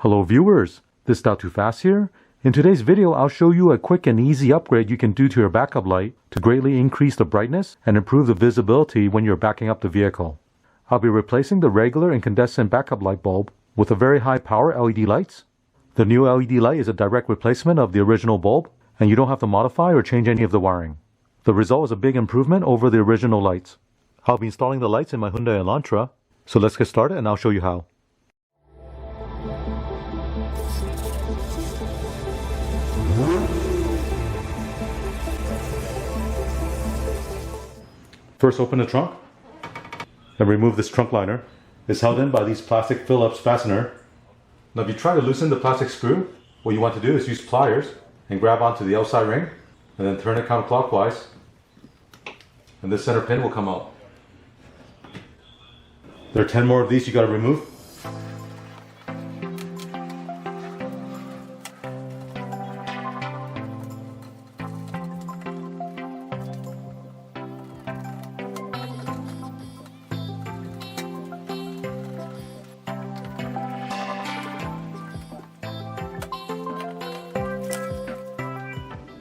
Hello viewers, this is Not Too Fast here. In today's video, I'll show you a quick and easy upgrade you can do to your backup light to greatly increase the brightness and improve the visibility when you're backing up the vehicle. I'll be replacing the regular incandescent backup light bulb with a very high power LED lights. The new LED light is a direct replacement of the original bulb, and you don't have to modify or change any of the wiring. The result is a big improvement over the original lights. I'll be installing the lights in my Hyundai Elantra, so let's get started and I'll show you how. First, open the trunk and remove this trunk liner. It's held in by these plastic Phillips fastener. Now if you try to loosen the plastic screw, what you want to do is use pliers and grab onto the outside ring and then turn it counterclockwise, and this center pin will come out. There are 10 more of these you got to remove.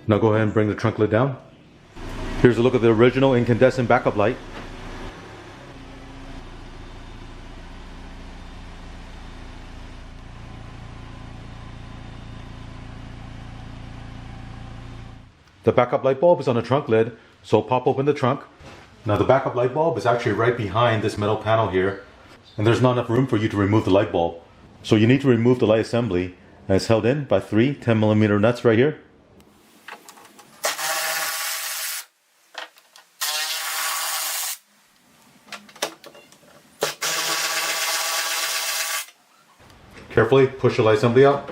Now go ahead and bring the trunk lid down. Here's a look at the original incandescent backup light. The backup light bulb is on the trunk lid, so pop open the trunk. Now the backup light bulb is actually right behind this metal panel here, and there's not enough room for you to remove the light bulb. So you need to remove the light assembly, and it's held in by three 10mm nuts right here. Carefully push the light assembly out.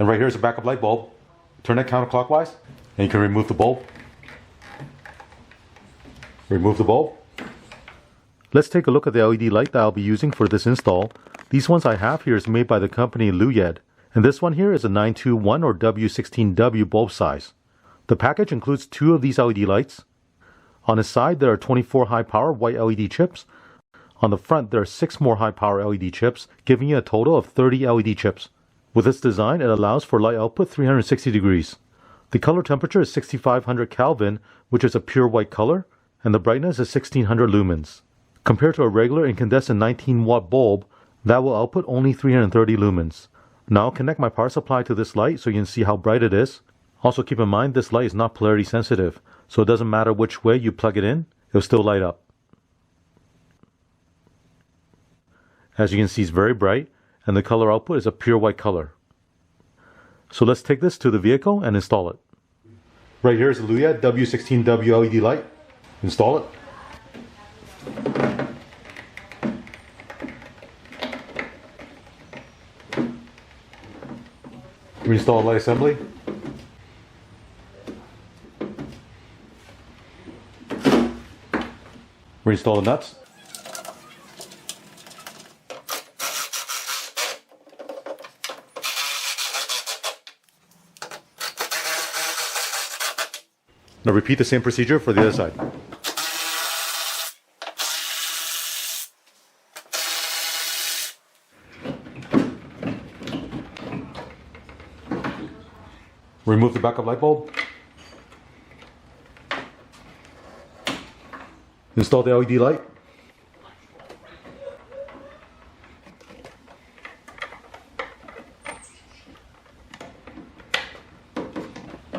And right here is a backup light bulb. Turn it counterclockwise and you can remove the bulb. Remove the bulb. Let's take a look at the LED light that I'll be using for this install. These ones I have here is made by the company Pliers, and this one here is a 921 or W16W bulb size. The package includes two of these LED lights. On the side there are 24 high power white LED chips. On the front there are 6 more high power LED chips, giving you a total of 30 LED chips. With this design, it allows for light output 360 degrees. The color temperature is 6500 Kelvin, which is a pure white color, and the brightness is 1600 lumens. Compared to a regular incandescent 19-watt bulb, that will output only 330 lumens. Now I'll connect my power supply to this light so you can see how bright it is. Also keep in mind this light is not polarity sensitive, so it doesn't matter which way you plug it in, it will still light up. As you can see, it's very bright, and the color output is a pure white color. So let's take this to the vehicle and install it. Right here is the Pliers W16W LED light. Install it. Reinstall the light assembly. Reinstall the nuts. Now repeat the same procedure for the other side. Remove the backup light bulb. Install the LED light.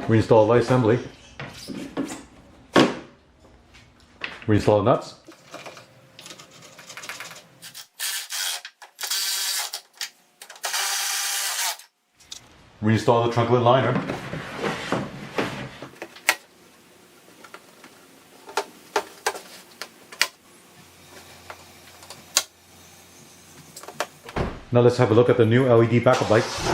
Reinstall the light assembly. Reinstall the nuts. Reinstall the trunk lid liner. Now let's have a look at the new LED backup lights.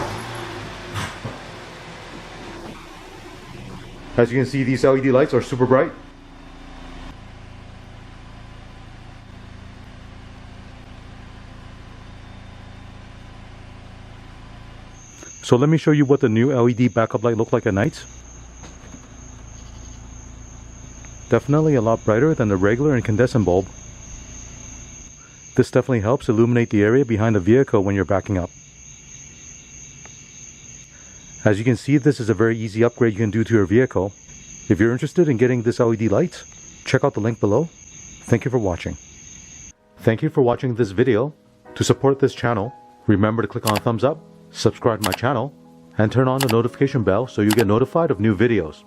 As you can see, these LED lights are super bright. So let me show you what the new LED backup light looks like at night. Definitely a lot brighter than the regular incandescent bulb. This definitely helps illuminate the area behind the vehicle when you're backing up. As you can see, this is a very easy upgrade you can do to your vehicle. If you're interested in getting this LED light, check out the link below. Thank you for watching. Thank you for watching this video. To support this channel, remember to click on thumbs up, subscribe to my channel, and turn on the notification bell so you get notified of new videos.